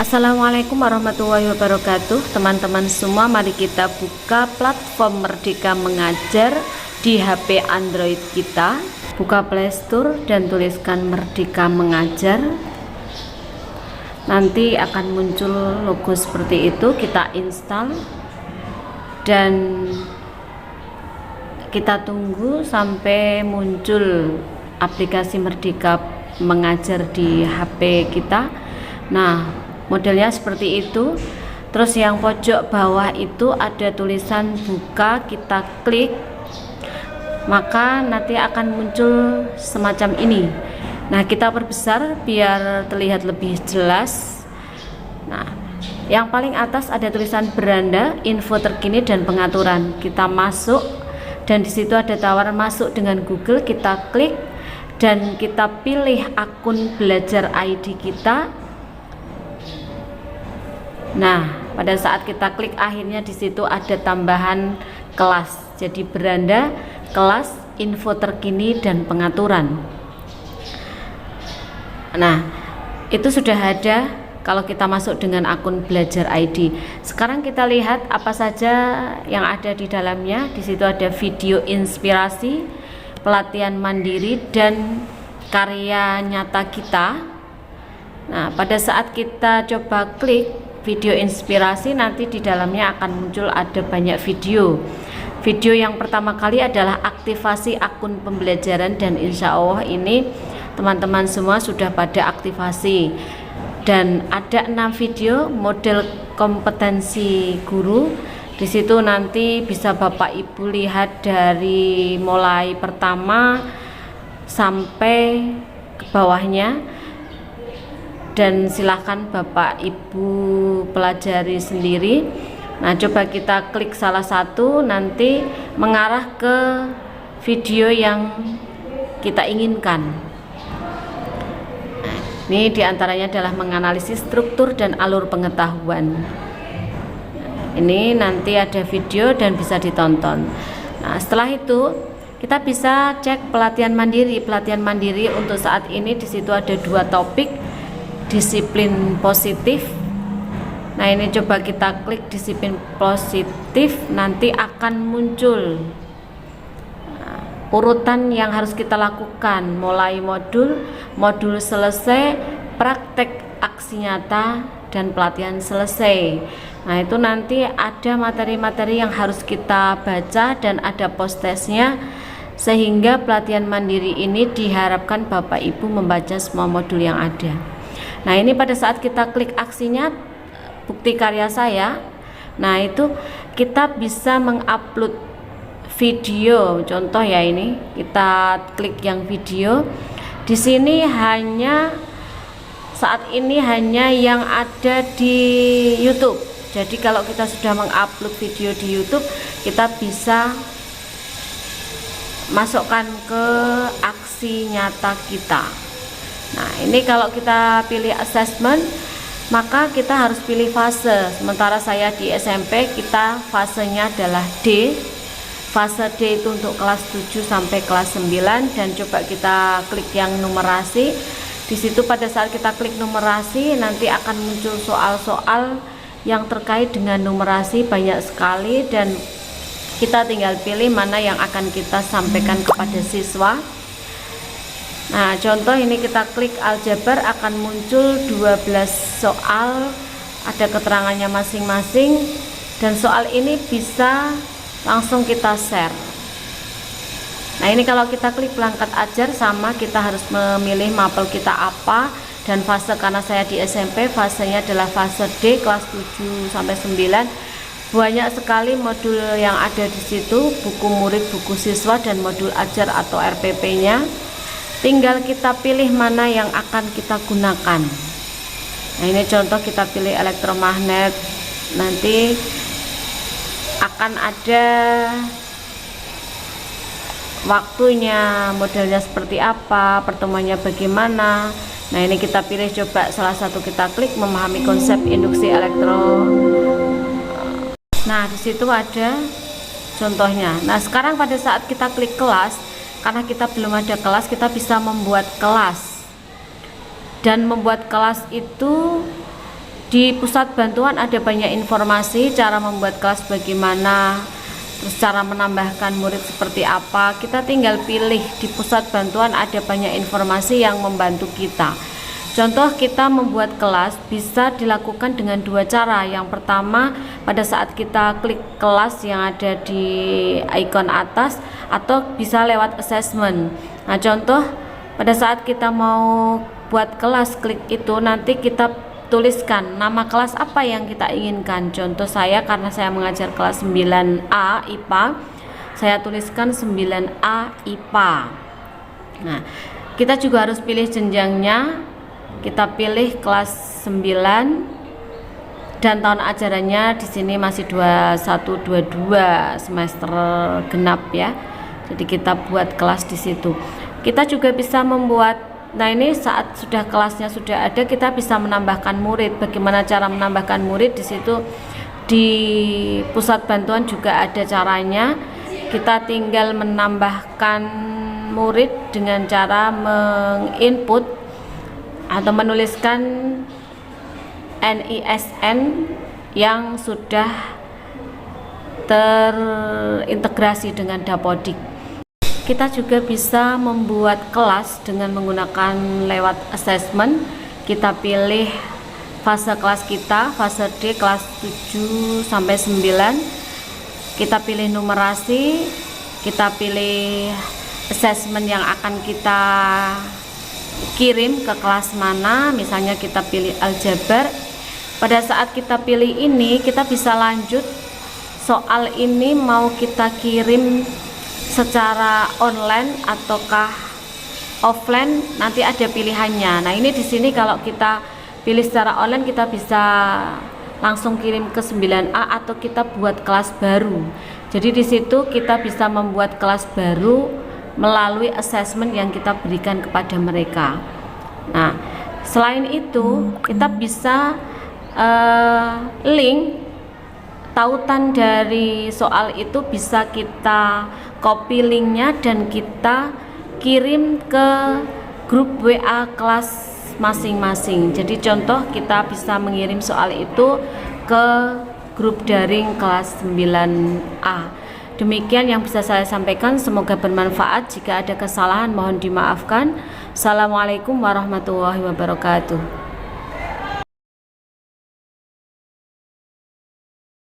Assalamualaikum warahmatullahi wabarakatuh. Teman-teman semua, mari kita buka platform Merdeka Mengajar di HP Android kita. Buka Play Store dan tuliskan Merdeka Mengajar. Nanti akan muncul logo seperti itu. Kita install dan kita tunggu sampai muncul aplikasi Merdeka Mengajar di HP kita. Nah, modelnya seperti itu. Terus yang pojok bawah itu ada tulisan buka, kita klik, maka nanti akan muncul semacam ini. Nah, kita perbesar biar terlihat lebih jelas. Nah, yang paling atas ada tulisan beranda, info terkini dan pengaturan. Kita masuk dan di situ ada tawaran masuk dengan Google. Kita klik dan kita pilih akun belajar ID kita. Nah, pada saat kita klik akhirnya di situ ada tambahan kelas. Jadi beranda, kelas, info terkini dan pengaturan. Nah, itu sudah ada kalau kita masuk dengan akun belajar ID. Sekarang kita lihat apa saja yang ada di dalamnya. Di situ ada video inspirasi, pelatihan mandiri dan karya nyata kita. Nah, pada saat kita coba klik video inspirasi, nanti di dalamnya akan muncul ada banyak video. Video yang pertama kali adalah aktivasi akun pembelajaran dan insya Allah ini teman-teman semua sudah pada aktivasi. Dan ada 6 video model kompetensi guru. Di situ nanti bisa Bapak Ibu lihat dari mulai pertama sampai ke bawahnya. Dan silahkan Bapak Ibu pelajari sendiri. Nah, coba kita klik salah satu, nanti mengarah ke video yang kita inginkan. Nah, ini diantaranya adalah menganalisis struktur dan alur pengetahuan. Ini nanti ada video dan bisa ditonton. Nah, setelah itu kita bisa cek pelatihan mandiri. Pelatihan mandiri untuk saat ini di situ ada 2 topik. Disiplin positif. Nah, ini coba kita klik disiplin positif, nanti akan muncul urutan yang harus kita lakukan mulai modul selesai, praktek aksi nyata dan pelatihan selesai. Nah, itu nanti ada materi-materi yang harus kita baca dan ada post-testnya, sehingga pelatihan mandiri ini diharapkan Bapak Ibu membaca semua modul yang ada. Nah, ini pada saat kita klik aksinya bukti karya saya. Nah, itu kita bisa mengupload video. Contoh ya, ini kita klik yang video. Di sini hanya saat ini hanya yang ada di YouTube. Jadi kalau kita sudah mengupload video di YouTube, kita bisa masukkan ke aksi nyata kita. Nah, ini kalau kita pilih assessment, maka kita harus pilih fase. Sementara saya di SMP, kita fasenya adalah D. Fase D itu untuk kelas 7 sampai kelas 9. Dan coba kita klik yang numerasi. Di situ pada saat kita klik numerasi, nanti akan muncul soal-soal yang terkait dengan numerasi banyak sekali. Dan kita tinggal pilih mana yang akan kita sampaikan kepada siswa. Nah, contoh ini kita klik aljabar, akan muncul 12 soal, ada keterangannya masing-masing, dan soal ini bisa langsung kita share. Nah, ini kalau kita klik perangkat ajar, sama kita harus memilih mapel kita apa dan fase. Karena saya di SMP, fasenya adalah fase D, kelas 7 sampai 9. Banyak sekali modul yang ada di situ, buku murid, buku siswa, dan modul ajar atau RPP-nya. Tinggal kita pilih mana yang akan kita gunakan. Nah, ini contoh kita pilih elektromagnet. Nanti akan ada waktunya, modelnya seperti apa, pertemuannya bagaimana. Nah, ini kita pilih, coba salah satu kita klik memahami konsep induksi elektro. Nah, di situ ada contohnya. Nah, sekarang pada saat kita klik kelas, karena kita belum ada kelas, kita bisa membuat kelas. Dan membuat kelas itu Di pusat bantuan ada banyak informasi, cara membuat kelas bagaimana, terus cara menambahkan murid seperti apa. Kita tinggal pilih. Di pusat bantuan ada banyak informasi yang membantu kita. Contoh, kita membuat kelas bisa dilakukan dengan dua cara. Yang pertama, pada saat kita klik kelas yang ada di ikon atas, atau bisa lewat assessment. Nah, contoh pada saat kita mau buat kelas, klik itu, nanti kita tuliskan nama kelas apa yang kita inginkan. Contoh saya, karena saya mengajar kelas 9A IPA, saya tuliskan 9A IPA. Nah, kita juga harus pilih jenjangnya. Kita pilih kelas 9 dan tahun ajarannya di sini masih 21-22 semester genap ya. Jadi kita buat kelas di situ. Kita juga bisa membuat, nah ini saat sudah kelasnya sudah ada, kita bisa menambahkan murid. Bagaimana cara menambahkan murid? Di situ di pusat bantuan juga ada caranya. Kita tinggal menambahkan murid dengan cara menginput atau menuliskan NISN yang sudah terintegrasi dengan Dapodik. Kita juga bisa membuat kelas dengan menggunakan lewat assessment. Kita pilih fase kelas kita, fase D kelas 7 sampai 9. Kita pilih numerasi, kita pilih assessment yang akan kita kirim ke kelas mana. Misalnya kita pilih aljabar. Pada saat kita pilih ini, kita bisa lanjut soal ini mau kita kirim secara online ataukah offline, nanti ada pilihannya. Nah, ini di sini kalau kita pilih secara online, kita bisa langsung kirim ke 9A atau kita buat kelas baru. Jadi di situ kita bisa membuat kelas baru melalui assessment yang kita berikan kepada mereka. Nah, selain itu kita bisa link tautan dari soal itu bisa kita copy linknya dan kita kirim ke grup WA kelas masing-masing. Jadi contoh, kita bisa mengirim soal itu ke grup daring kelas 9A. Demikian yang bisa saya sampaikan, semoga bermanfaat. Jika ada kesalahan mohon dimaafkan. Assalamualaikum warahmatullahi wabarakatuh.